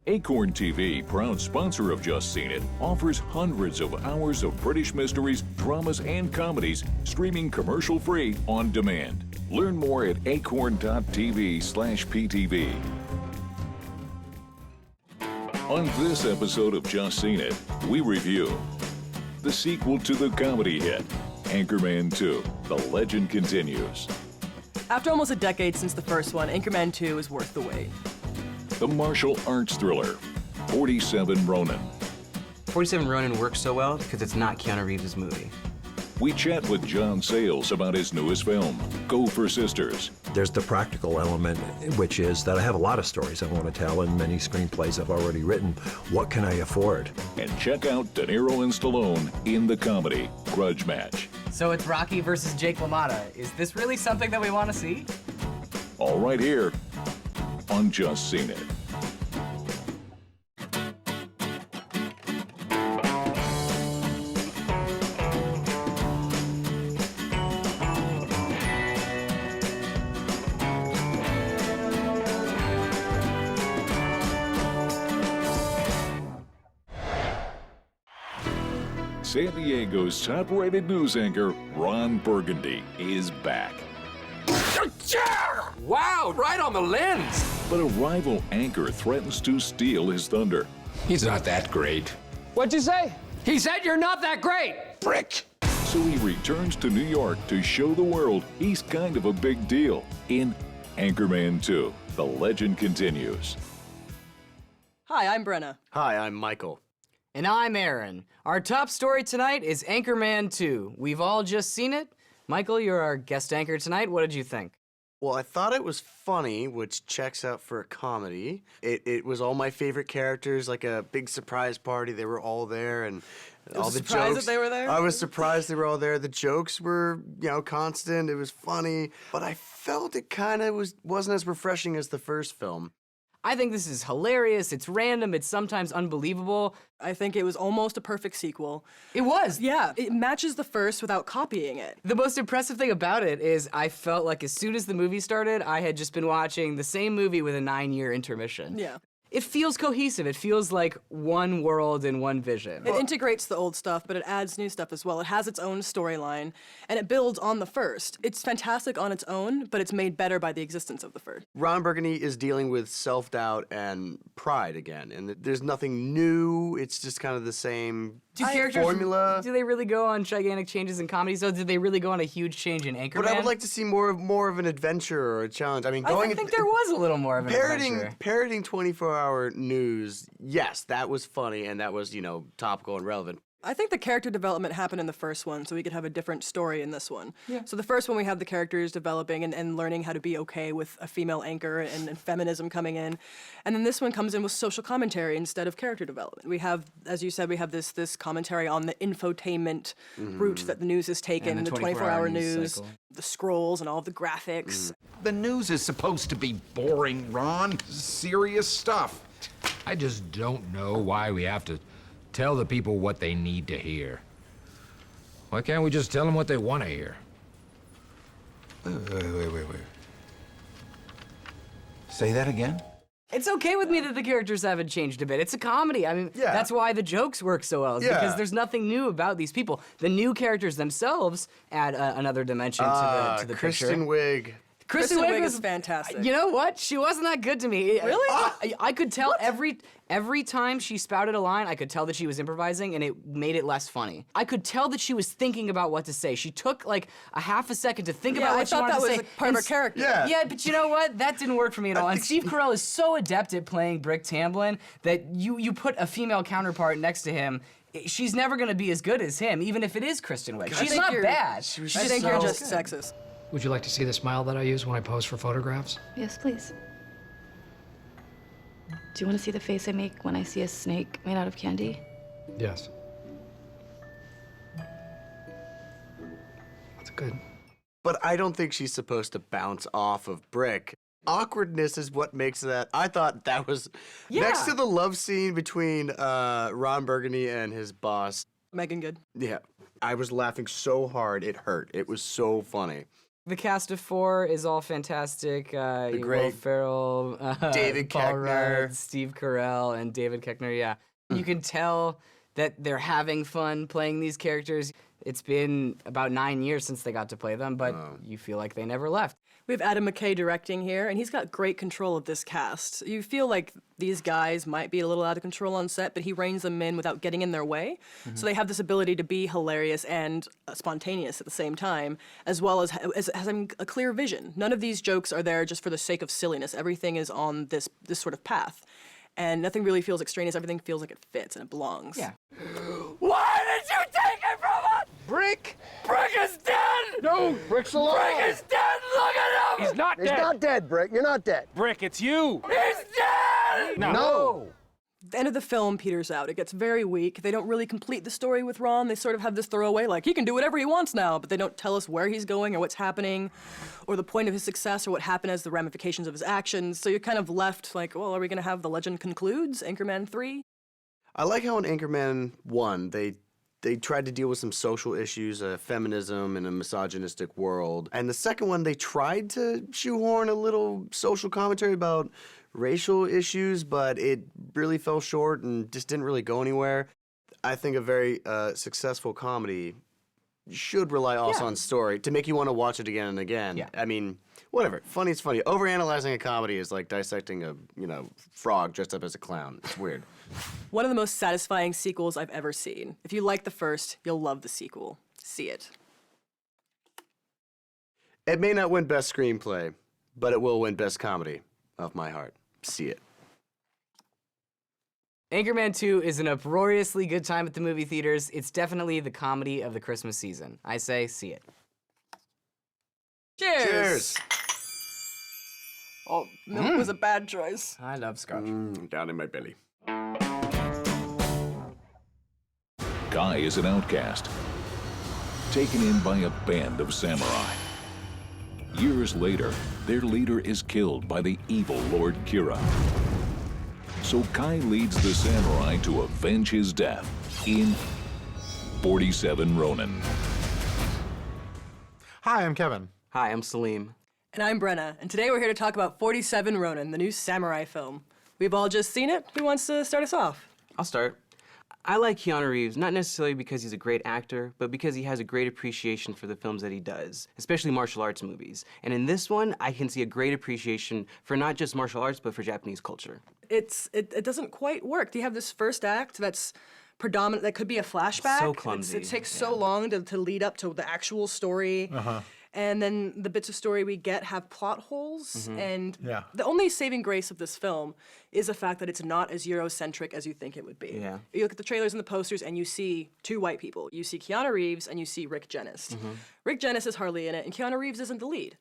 Acorn TV, proud sponsor of Just Seen It, offers hundreds of hours of British mysteries, dramas, and comedies streaming commercial-free on demand. Learn more at acorn.tv/PTV. On this episode of Just Seen It, we review the sequel to the comedy hit, Anchorman 2, The Legend Continues. After almost a decade since the first one, Anchorman 2 is worth the wait. The martial arts thriller, 47 Ronin. 47 Ronin works so well because it's not Keanu Reeves' movie. We chat with JOHN SAYLES about his newest film, Go for Sisters. There's the practical element, which is that I have a lot of stories I want to tell and many screenplays I've already written. What can I afford? And check out Niro and Stallone in the comedy, Grudge Match. So it's Rocky versus Jake LaMotta. Is this really something that we want to see? All right here on Just Seen It. San Diego's top-rated news anchor, Ron Burgundy, is back. Wow, right on the lens! But a rival anchor threatens to steal his thunder. He's not that great. What'd you say? He said you're not that great! Frick! So he returns to New York to show the world he's kind of a big deal in Anchorman 2, The Legend Continues. Hi, I'm Brenna. Hi, I'm Michael. And I'm Aaron. Our top story tonight is Anchorman 2. We've all just seen it. Michael, you're our guest anchor tonight. What did you think? Well, I thought it was funny, which checks out for a comedy. It was all my favorite characters, like a big surprise party. They were all there, and all the surprised jokes. that they were there? I was surprised they were all there. The jokes were, constant. It was funny, but I felt it kind of wasn't as refreshing as the first film. I think this is hilarious. It's random. It's sometimes unbelievable. I think it was almost a perfect sequel. It was. Yeah, it matches the first without copying it. The most impressive thing about it is I felt like as soon as the movie started, I had just been watching the same movie with a 9-year intermission. Yeah. It feels cohesive. It feels like one world and one vision. It integrates the old stuff, but it adds new stuff as well. It has its own storyline, and it builds on the first. It's fantastic on its own, but it's made better by the existence of the first. Ron Burgundy is dealing with self-doubt and pride again, and there's nothing new. It's just kind of the same formula. Do they really go on gigantic changes in comedy? So did they really go on a huge change in Anchorman? But I would like to see more of an adventure or a challenge. I mean, I think there was a little more of an adventure. Parroting 24-hour news, yes, that was funny, and that was, topical and relevant. I think the character development happened in the first one, so we could have a different story in this one. Yeah. So the first one, we have the characters developing and learning how to be okay with a female anchor and feminism coming in. And then this one comes in with social commentary instead of character development. We have, as you said, we have this commentary on the infotainment route that the news has taken, And the 24-hour news, the scrolls and all of the graphics. The news is supposed to be boring, Ron. Serious stuff. I just don't know why we have to tell the people what they need to hear. Why can't we just tell them what they want to hear? Wait. Say that again? It's okay with me that the characters haven't changed a bit. It's a comedy. I mean, Yeah. that's why the jokes work so well, is because there's nothing new about these people. The new characters themselves add another dimension to the Kristen picture. Wiig. Kristen Wiig is fantastic. You know what? She wasn't that good to me. Really? I could tell every time she spouted a line, I could tell that she was improvising, and it made it less funny. I could tell that she was thinking about what to say. She took like a half a second to think about what she wanted to say. I thought that was part of her character. Yeah. Yeah, but you know what? That didn't work for me at all. And Steve Carell is so adept at playing Brick Tamblyn that you put a female counterpart next to him, she's never gonna be as good as him, even if it is Kristen Wiig. She's not bad. I think you're just sexist. Would you like to see the smile that I use when I pose for photographs? Yes, please. Do you want to see the face I make when I see a snake made out of candy? Yes. That's good. But I don't think she's supposed to bounce off of Brick. Awkwardness is what makes that. I thought that was next to the love scene between Ron Burgundy and his boss. Megan Good. Yeah, I was laughing so hard it hurt. It was so funny. The cast of 4 is all fantastic. The great Will Ferrell, David Paul Koechner. Rudd, Steve Carell, and David Koechner. Yeah, you can tell that they're having fun playing these characters. It's been about 9 years since they got to play them, but you feel like they never left. We have Adam McKay directing here, and he's got great control of this cast. You feel like these guys might be a little out of control on set, but he reins them in without getting in their way. So they have this ability to be hilarious and spontaneous at the same time, as well as having a clear vision. None of these jokes are there just for the sake of silliness. Everything is on this sort of path. And nothing really feels extraneous. Everything feels like it fits and it belongs. Yeah. Why did you take it from us? Brick! Brick is dead! No, Brick's alive! Brick is dead! Look at him! He's not dead! He's not dead, Brick. You're not dead. Brick, it's you! He's dead! No! The end of the film peters out. It gets very weak. They don't really complete the story with Ron. They sort of have this throwaway, like, he can do whatever he wants now, but they don't tell us where he's going or what's happening or the point of his success or what happened as the ramifications of his actions. So you're kind of left like, well, are we going to have The Legend Concludes, Anchorman 3? I like how in Anchorman 1, they tried to deal with some social issues, feminism in a misogynistic world. And the second one, they tried to shoehorn a little social commentary about racial issues, but it really fell short and just didn't really go anywhere. I think a very successful comedy should rely also on story to make you want to watch it again and again. Yeah. I mean, whatever. Funny is funny. Overanalyzing a comedy is like dissecting a, frog dressed up as a clown. It's weird. One of the most satisfying sequels I've ever seen. If you like the first, you'll love the sequel. See it. It may not win Best Screenplay, but it will win Best Comedy of my heart. See it. Anchorman 2 is an uproariously good time at the movie theaters. It's definitely the comedy of the Christmas season. I say, see it. Cheers! Cheers! Oh, milk was a bad choice. I love scotch. Down in my belly. Guy is an outcast, taken in by a band of samurai. Years later, their leader is killed by the evil Lord Kira. So Kai leads the samurai to avenge his death in 47 Ronin. Hi, I'm Kevin. Hi, I'm Salim. And I'm Brenna, and today we're here to talk about 47 Ronin, the new samurai film. We've all just seen it. Who wants to start us off? I'll start. I like Keanu Reeves, not necessarily because he's a great actor, but because he has a great appreciation for the films that he does, especially martial arts movies. And in this one, I can see a great appreciation for not just martial arts, but for Japanese culture. It doesn't quite work. You have this first act that's predominant, that could be a flashback. So clumsy. It takes so long to lead up to the actual story. And then the bits of story we get have plot holes. And the only saving grace of this film is the fact that it's not as Eurocentric as you think it would be. Yeah. You look at the trailers and the posters and you see two white people. You see Keanu Reeves and you see Rick Genest. Rick Genest is hardly in it and Keanu Reeves isn't the lead.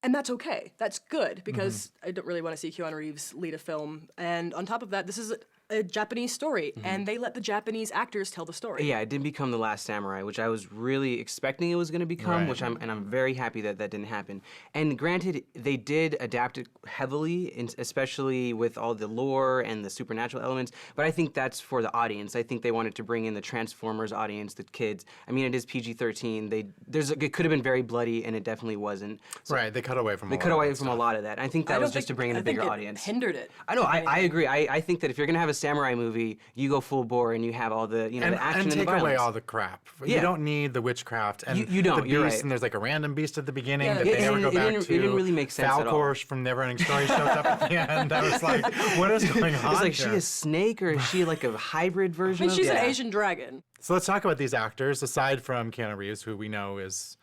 And that's okay. That's good because I don't really want to see Keanu Reeves lead a film. And on top of that, this is a Japanese story, and they let the Japanese actors tell the story. Yeah, it didn't become The Last Samurai, which I was really expecting it was going to become, and I'm very happy that that didn't happen. And granted, they did adapt it heavily, especially with all the lore and the supernatural elements, but I think that's for the audience. I think they wanted to bring in the Transformers audience, the kids. I mean, it is PG-13. It could have been very bloody, and it definitely wasn't. So They cut away from a lot of that. I think that was just to bring in a bigger audience. Hindered it. I know. I agree. I think that if you're gonna have a samurai movie, you go full bore and you have all the the action and the violence. And take away all the crap. Yeah. You don't need the witchcraft and you don't. the You're beast. right. And there's like a random beast at the beginning that Yeah, they never go back to. It didn't really make sense at all. Falcor from Neverending Story shows up at the end. I was like, what is going on? It's like, here? she a snake or is she like a hybrid version? I mean, she's an Asian dragon. So let's talk about these actors, aside from Keanu Reeves, who we know is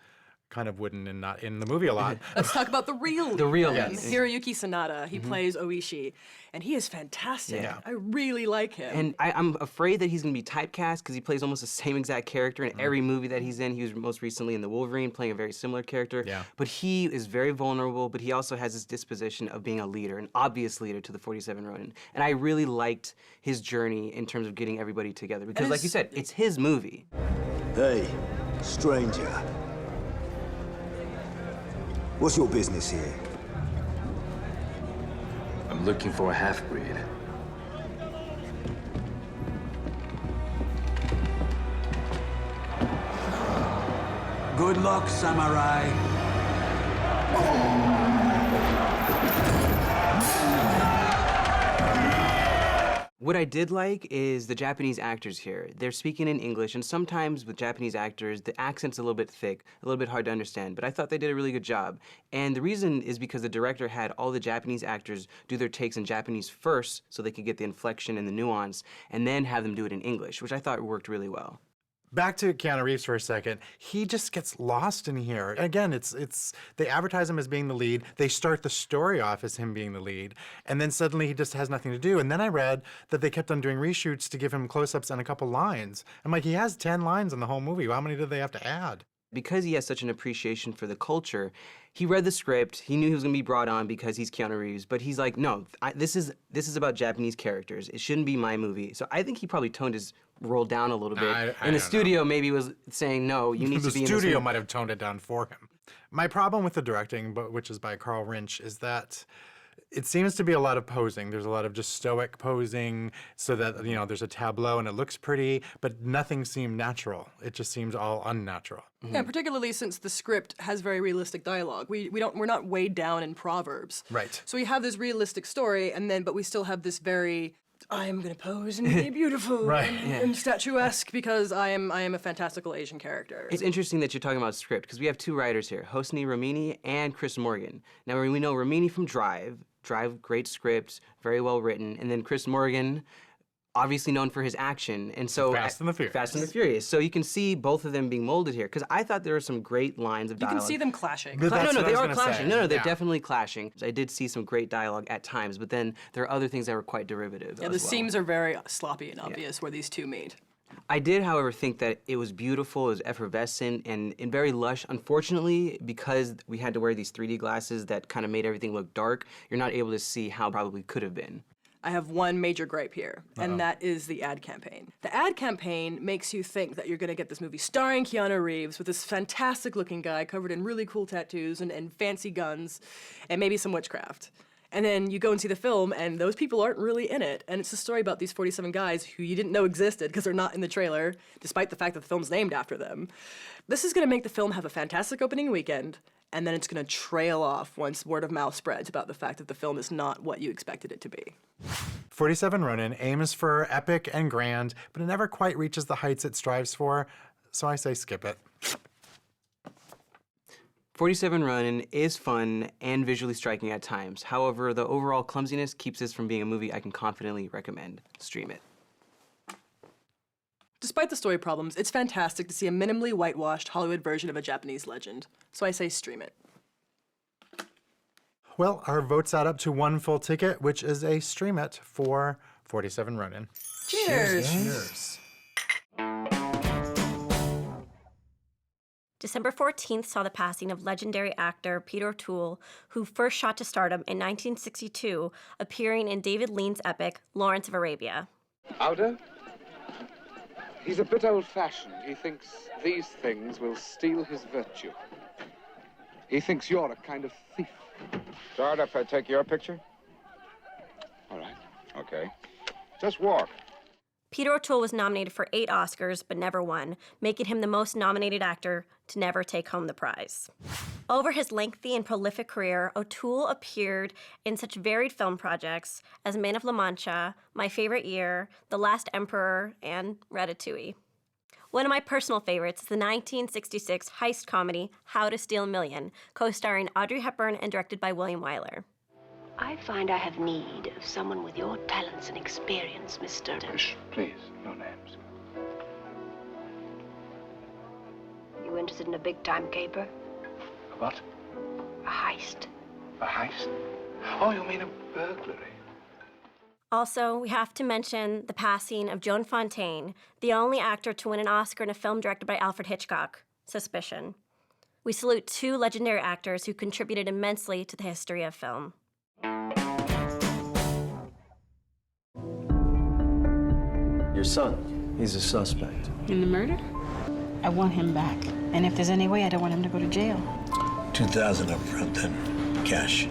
kind of wooden and not in the movie a lot. Let's talk about the real lead. The real lead. lead. Hiroyuki Sanada. He plays Oishi, and he is fantastic. Yeah. I really like him. And I'm afraid that he's going to be typecast because he plays almost the same exact character in every movie that he's in. He was most recently in The Wolverine, playing a very similar character. Yeah. But he is very vulnerable, but he also has this disposition of being a leader, an obvious leader to the 47 Ronin. And I really liked his journey in terms of getting everybody together because, like you said, it's his movie. Hey, stranger. What's your business here? I'm looking for a half-breed. Good luck, samurai. What I did like is the Japanese actors here. They're speaking in English, and sometimes with Japanese actors, the accent's a little bit thick, a little bit hard to understand, but I thought they did a really good job. And the reason is because the director had all the Japanese actors do their takes in Japanese first, so they could get the inflection and the nuance, and then have them do it in English, which I thought worked really well. Back to Keanu Reeves for a second. He just gets lost in here. Again, they advertise him as being the lead. They start the story off as him being the lead, and then suddenly he just has nothing to do. And then I read that they kept on doing reshoots to give him close-ups and a couple lines. I'm like, he has 10 lines in the whole movie. How many did they have to add? Because he has such an appreciation for the culture, he read the script, he knew he was gonna be brought on because he's Keanu Reeves, but he's like, no, this is about Japanese characters. It shouldn't be my movie. So I think he probably toned his role down a little bit. And the studio maybe was saying, no, you need to be in this movie. The studio might have toned it down for him. My problem with the directing, which is by Carl Rinch, is that it seems to be a lot of posing. There's a lot of just stoic posing so that, you know, there's a tableau and it looks pretty, but nothing seemed natural. It just seems all unnatural. Yeah, particularly since the script has very realistic dialogue. We're not weighed down in proverbs. Right. So we have this realistic story, but we still have this very, I am gonna pose and be beautiful and statuesque because I am a fantastical Asian character. It's interesting that you're talking about script because we have two writers here, Hosni Ramini and Chris Morgan. Now we know Ramini from Drive, great script, very well written, and then Chris Morgan, obviously known for his action, and so Fast and the Furious. So you can see both of them being molded here because I thought there were some great lines of dialogue. You can see them clashing. No, they are clashing. No, they're definitely clashing. I did see some great dialogue at times, but then there are other things that were quite derivative. Yeah, the seams are very sloppy and obvious where these two meet. I did, however, think that it was beautiful, it was effervescent, and very lush. Unfortunately, because we had to wear these 3D glasses that kind of made everything look dark, you're not able to see how it probably could have been. I have one major gripe here, and that is the ad campaign. The ad campaign makes you think that you're gonna get this movie starring Keanu Reeves with this fantastic looking guy covered in really cool tattoos and fancy guns, and maybe some witchcraft. And then you go and see the film, and those people aren't really in it. And it's a story about these 47 guys who you didn't know existed because they're not in the trailer, despite the fact that the film's named after them. This is gonna make the film have a fantastic opening weekend, and then it's gonna trail off once word of mouth spreads about the fact that the film is not what you expected it to be. 47 Ronin aims for epic and grand, but it never quite reaches the heights it strives for, so I say skip it. 47 Ronin is fun and visually striking at times. However, the overall clumsiness keeps this from being a movie I can confidently recommend. Stream it. Despite the story problems, it's fantastic to see a minimally whitewashed Hollywood version of a Japanese legend. So I say stream it. Well, our votes add up to one full ticket, which is a stream it for 47 Ronin. Cheers! Cheers. December 14th saw the passing of legendary actor Peter O'Toole, who first shot to stardom in 1962, appearing in David Lean's epic, Lawrence of Arabia. Outer? He's a bit old-fashioned. He thinks these things will steal his virtue. He thinks you're a kind of thief. Sorry if I take your picture? All right. Okay. Just walk. Peter O'Toole was nominated for 8 Oscars, but never won, making him the most nominated actor to never take home the prize. Over his lengthy and prolific career, O'Toole appeared in such varied film projects as Man of La Mancha, My Favorite Year, The Last Emperor, and Ratatouille. One of my personal favorites is the 1966 heist comedy, How to Steal a Million, co-starring Audrey Hepburn and directed by William Wyler. I find I have need of someone with your talents and experience, Mr. Please, no names. You interested in a big-time caper? A what? A heist. A heist? Oh, you mean a burglary? Also, we have to mention the passing of Joan Fontaine, the only actor to win an Oscar in a film directed by Alfred Hitchcock, Suspicion. We salute 2 legendary actors who contributed immensely to the history of film. Your son, he's a suspect. In the murder? I want him back. And if there's any way, I don't want him to go to jail. $2,000 up front, then cash.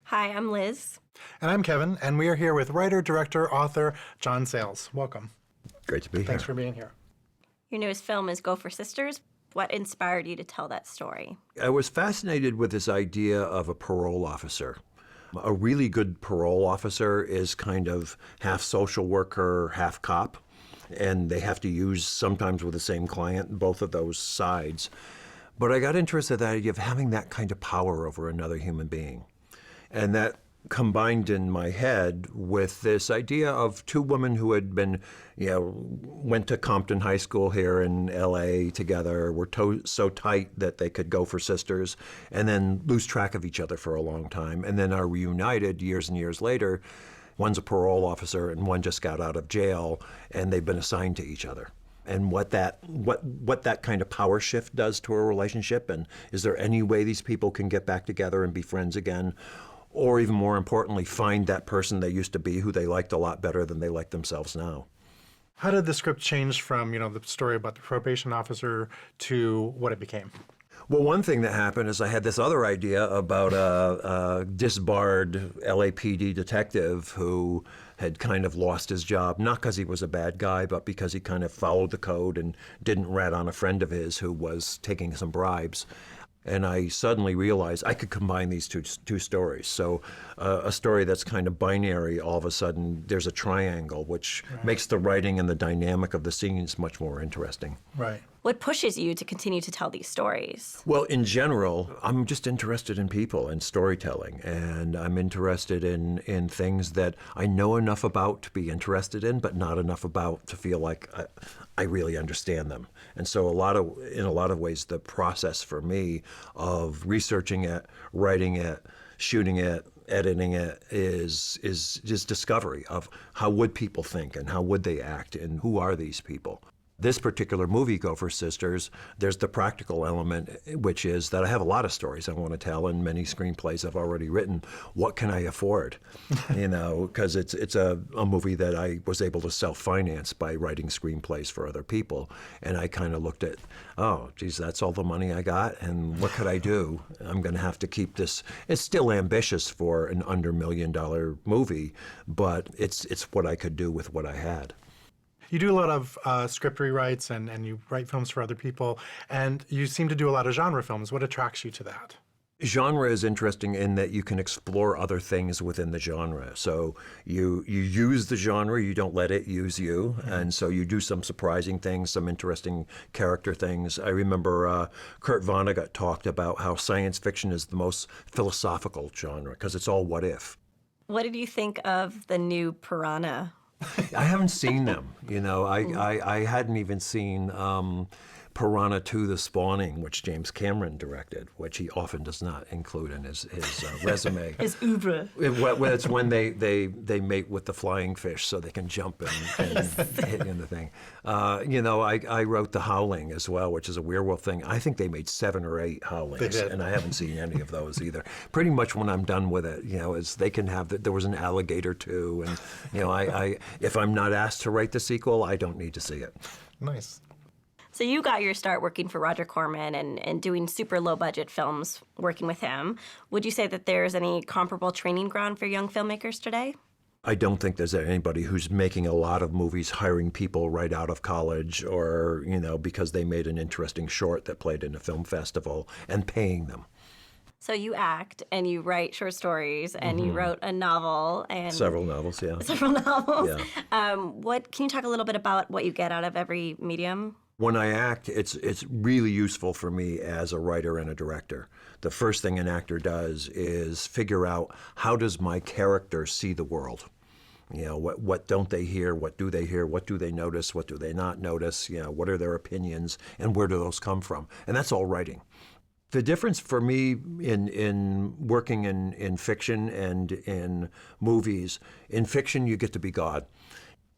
Hi, I'm Liz. And I'm Kevin, and we are here with writer, director, author, John Sayles. Welcome. Great to be here. Thanks for being here. Your newest film is Go for Sisters. What inspired you to tell that story? I was fascinated with this idea of a parole officer. A really good parole officer is kind of half social worker, half cop, and they have to use sometimes with the same client, both of those sides. But I got interested in the idea of having that kind of power over another human being. And that combined in my head with this idea of two women who had been, went to Compton High School here in LA together, were so tight that they could go for sisters, and then lose track of each other for a long time, and then are reunited years and years later. One's a parole officer and one just got out of jail, and they've been assigned to each other. And what that kind of power shift does to a relationship, and is there any way these people can get back together and be friends again? Or even more importantly, find that person they used to be who they liked a lot better than they like themselves now. How did the script change from, the story about the probation officer to what it became? Well, one thing that happened is I had this other idea about a disbarred LAPD detective who had kind of lost his job, not because he was a bad guy, but because he kind of followed the code and didn't rat on a friend of his who was taking some bribes. And I suddenly realized I could combine these two stories. So a story that's kind of binary, all of a sudden there's a triangle, which makes the writing and the dynamic of the scenes much more interesting. Right. What pushes you to continue to tell these stories? Well, in general, I'm just interested in people and storytelling, and I'm interested in things that I know enough about to be interested in, but not enough about to feel like I really understand them. And so in a lot of ways, the process for me of researching it, writing it, shooting it, editing it is just discovery of how would people think and how would they act and who are these people. This particular movie, Gopher Sisters, there's the practical element, which is that I have a lot of stories I want to tell and many screenplays I've already written. What can I afford? Because it's a movie that I was able to self-finance by writing screenplays for other people. And I kind of looked at, oh, geez, that's all the money I got, and what could I do? I'm going to have to keep this. It's still ambitious for an under $1 million movie, but it's what I could do with what I had. You do a lot of script rewrites and you write films for other people, and you seem to do a lot of genre films. What attracts you to that? Genre is interesting in that you can explore other things within the genre. So you use the genre, you don't let it use you, and so you do some surprising things, some interesting character things. I remember Kurt Vonnegut talked about how science fiction is the most philosophical genre because it's all what if. What did you think of the new Piranha? I haven't seen them. I hadn't even seen Piranha 2: The Spawning, which James Cameron directed, which he often does not include in his resume. His oeuvre. It's when they mate with the flying fish so they can jump and hit in the thing. I wrote The Howling as well, which is a werewolf thing. I think they made 7 or 8 Howlings, and I haven't seen any of those either. Pretty much when I'm done with it, is they can have there was an alligator too, and if I'm not asked to write the sequel, I don't need to see it. Nice. So you got your start working for Roger Corman and doing super low-budget films, working with him. Would you say that there's any comparable training ground for young filmmakers today? I don't think there's anybody who's making a lot of movies hiring people right out of college or, because they made an interesting short that played in a film festival and paying them. So you act and you write short stories and you wrote a novel and several novels, yeah. Several novels. Yeah. Can you talk a little bit about what you get out of every medium? When I act, it's really useful for me as a writer and a director. The first thing an actor does is figure out how does my character see the world. What don't they hear? What do they hear? What do they notice? What do they not notice? What are their opinions? And where do those come from? And that's all writing. The difference for me in working in fiction and in movies, in fiction you get to be God.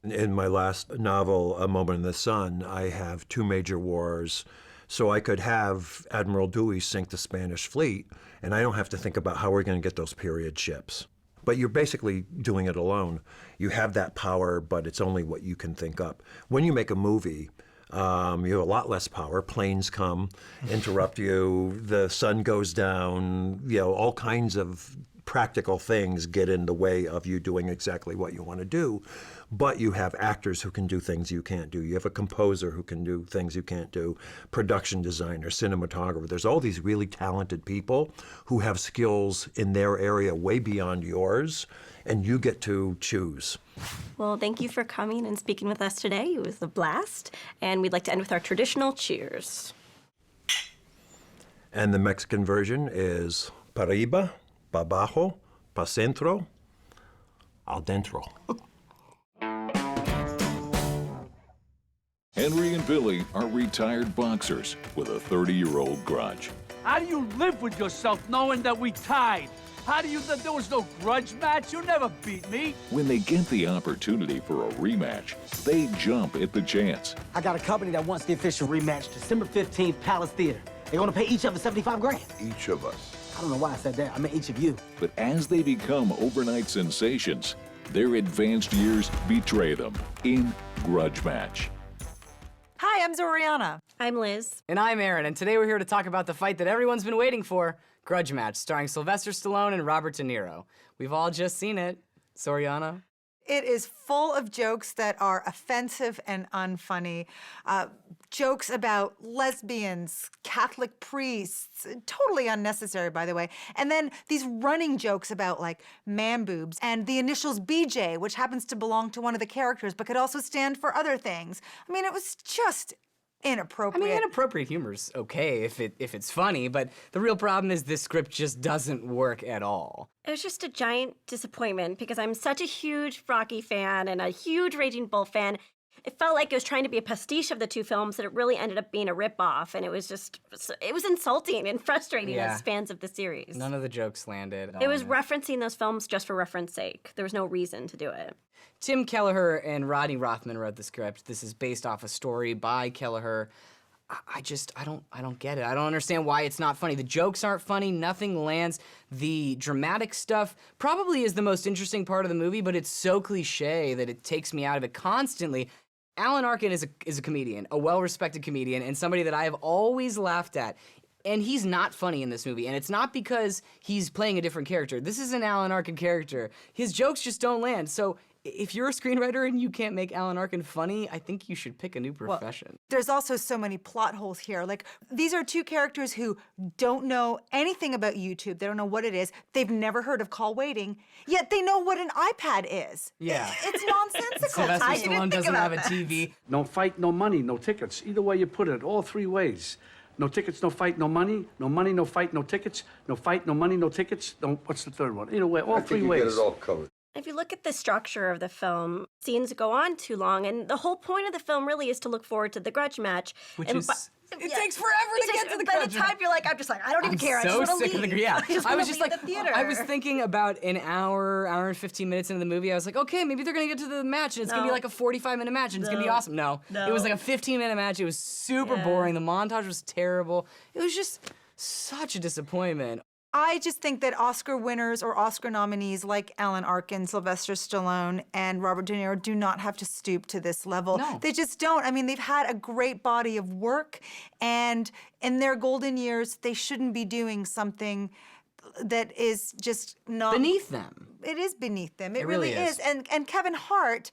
In my last novel, A Moment in the Sun, I have 2 major wars. So I could have Admiral Dewey sink the Spanish fleet, and I don't have to think about how we're going to get those period ships. But you're basically doing it alone. You have that power, but it's only what you can think up. When you make a movie, you have a lot less power. Planes come, interrupt you, the sun goes down, all kinds of practical things get in the way of you doing exactly what you want to do. But you have actors who can do things you can't do. You have a composer who can do things you can't do, production designer, cinematographer. There's all these really talented people who have skills in their area way beyond yours, and you get to choose. Well, thank you for coming and speaking with us today. It was a blast. And we'd like to end with our traditional cheers. And the Mexican version is pa arriba, pa abajo, pa centro, al dentro. Henry and Billy are retired boxers with a 30-year-old grudge. How do you live with yourself knowing that we tied? How do you that there was no grudge match? You never beat me. When they get the opportunity for a rematch, they jump at the chance. I got a company that wants the official rematch, December 15th, Palace Theater. They're gonna pay each of us 75 grand. Each of us. I don't know why I said that. I meant each of you. But as they become overnight sensations, their advanced years betray them in Grudge Match. Hi, I'm Zoriana. I'm Liz. And I'm Aaron, and today we're here to talk about the fight that everyone's been waiting for, Grudge Match, starring Sylvester Stallone and Robert De Niro. We've all just seen it. Soriana? It is full of jokes that are offensive and unfunny. Jokes about lesbians, Catholic priests, totally unnecessary, by the way. And then these running jokes about, like, man boobs and the initials BJ, which happens to belong to one of the characters, but could also stand for other things. I mean, it was just inappropriate. I mean, inappropriate humor's okay if it's funny, but the real problem is this script just doesn't work at all. It was just a giant disappointment because I'm such a huge Rocky fan and a huge Raging Bull fan. It felt like it was trying to be a pastiche of the two films, and it really ended up being a ripoff, and it was insulting and frustrating as fans of the series. None of the jokes landed. It was referencing those films just for reference sake. There was no reason to do it. Tim Kelleher and Rodney Rothman wrote the script. This is based off a story by Kelleher. I don't get it. I don't understand why it's not funny. The jokes aren't funny, nothing lands. The dramatic stuff probably is the most interesting part of the movie, but it's so cliche that it takes me out of it constantly. Alan Arkin is a comedian, a well-respected comedian, and somebody that I have always laughed at. And he's not funny in this movie, and it's not because he's playing a different character. This is an Alan Arkin character. His jokes just don't land. So if you're a screenwriter and you can't make Alan Arkin funny, I think you should pick a new profession. Well, there's also so many plot holes here. Like, these are two characters who don't know anything about YouTube. They don't know what it is. They've never heard of call waiting, yet they know what an iPad is. Yeah. It's nonsensical. Sylvester Stallone doesn't have a TV. No fight, no money, no tickets. Either way you put it, all three ways. No tickets, no fight, no money. No money, no fight, no tickets. No fight, no money, no tickets. No, what's the third one? Either way, all three ways. I think you get it all covered. If you look at the structure of the film, scenes go on too long, and the whole point of the film really is to look forward to the grudge match. Which is... It takes forever to get to the By the time you're like, I'm just like, I don't even care. I just want to leave. Yeah. I was just like, the theater. I was thinking about an hour and 15 minutes into the movie. I was like, okay, maybe they're gonna get to the match, and it's gonna be like a 45-minute match, and it's gonna be awesome. No, it was like a 15-minute match. It was super boring. The montage was terrible. It was just such a disappointment. I just think that Oscar winners or Oscar nominees like Alan Arkin, Sylvester Stallone, and Robert De Niro do not have to stoop to this level. No. They just don't. I mean, they've had a great body of work, and in their golden years, they shouldn't be doing something that is just not... Beneath them. It is beneath them. It really is. And Kevin Hart,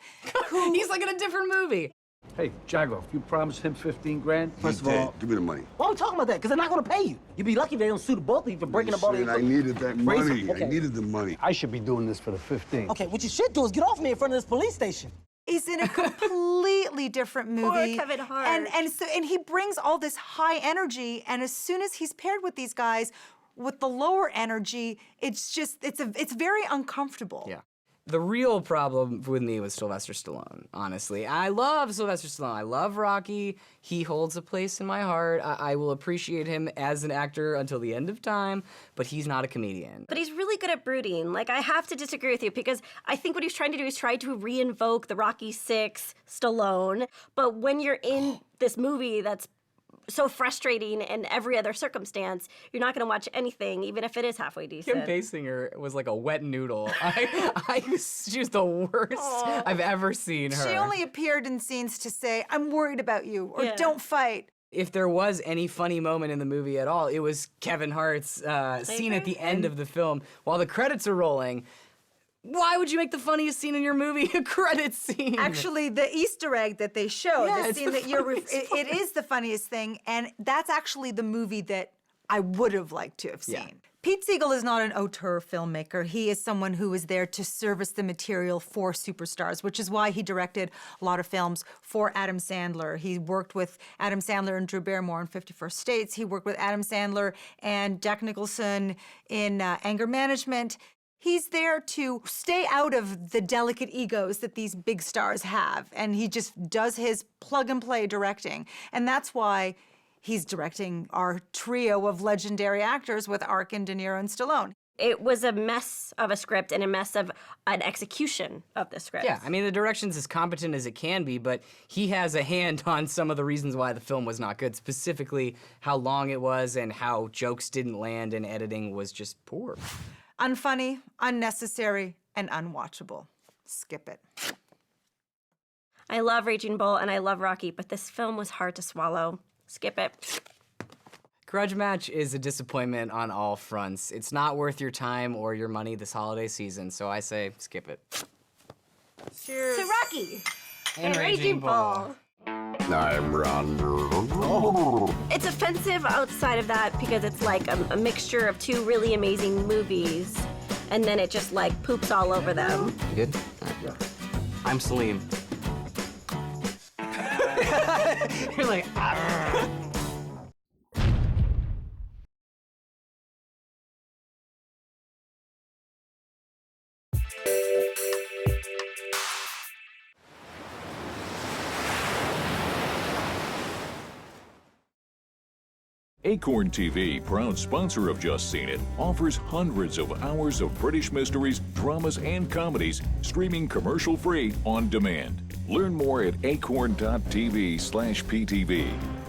who... He's like in a different movie. Hey, Jago, if you promise him 15 grand, first of all... Give me the money. Why are we talking about that? Because they're not going to pay you. You'd be lucky if they don't sue the both of you for breaking up all these... I needed that money. Okay. I needed the money. I should be doing this for the 15. Okay, what you should do is get off me in front of this police station. He's in a completely different movie. Poor Kevin Hart. And he brings all this high energy, and as soon as he's paired with these guys with the lower energy, it's very uncomfortable. Yeah. The real problem with me was Sylvester Stallone, honestly. I love Sylvester Stallone. I love Rocky. He holds a place in my heart. I will appreciate him as an actor until the end of time, but he's not a comedian. But he's really good at brooding. Like, I have to disagree with you because I think what he's trying to do is try to reinvoke the Rocky VI Stallone. But when you're in this movie that's so frustrating in every other circumstance, you're not going to watch anything, even if it is halfway decent. Kim Basinger was like a wet noodle. She was the worst I've ever seen her. She only appeared in scenes to say, I'm worried about you, or don't fight. If there was any funny moment in the movie at all, it was Kevin Hart's scene at the end of the film while the credits are rolling. Why would you make the funniest scene in your movie a credit scene? Actually, the Easter egg that they show, Yeah, the it's scene the that you're, funniest it is the funniest thing, and that's actually the movie that I would have liked to have seen. Yeah. Pete Siegel is not an auteur filmmaker. He is someone who is there to service the material for superstars, which is why he directed a lot of films for Adam Sandler. He worked with Adam Sandler and Drew Barrymore in 51st States. He worked with Adam Sandler and Jack Nicholson in Anger Management. He's there to stay out of the delicate egos that these big stars have, and he just does his plug-and-play directing. And that's why he's directing our trio of legendary actors with Arkin, De Niro, and Stallone. It was a mess of a script and a mess of an execution of the script. Yeah, I mean, the direction's as competent as it can be, but he has a hand on some of the reasons why the film was not good, specifically how long it was and how jokes didn't land and editing was just poor. Unfunny, unnecessary, and unwatchable. Skip it. I love Raging Bull and I love Rocky, but this film was hard to swallow. Skip it. Grudge Match is a disappointment on all fronts. It's not worth your time or your money this holiday season, so I say skip it. Cheers. To Rocky And Raging Bull. I'm Ron. It's offensive outside of that because it's like a mixture of two really amazing movies, and then it just like poops all over them. You good? I'm Salim. You're like, "Arr." Acorn TV, proud sponsor of Just Seen It, offers hundreds of hours of British mysteries, dramas, and comedies, streaming commercial-free on demand. Learn more at acorn.tv/PTV.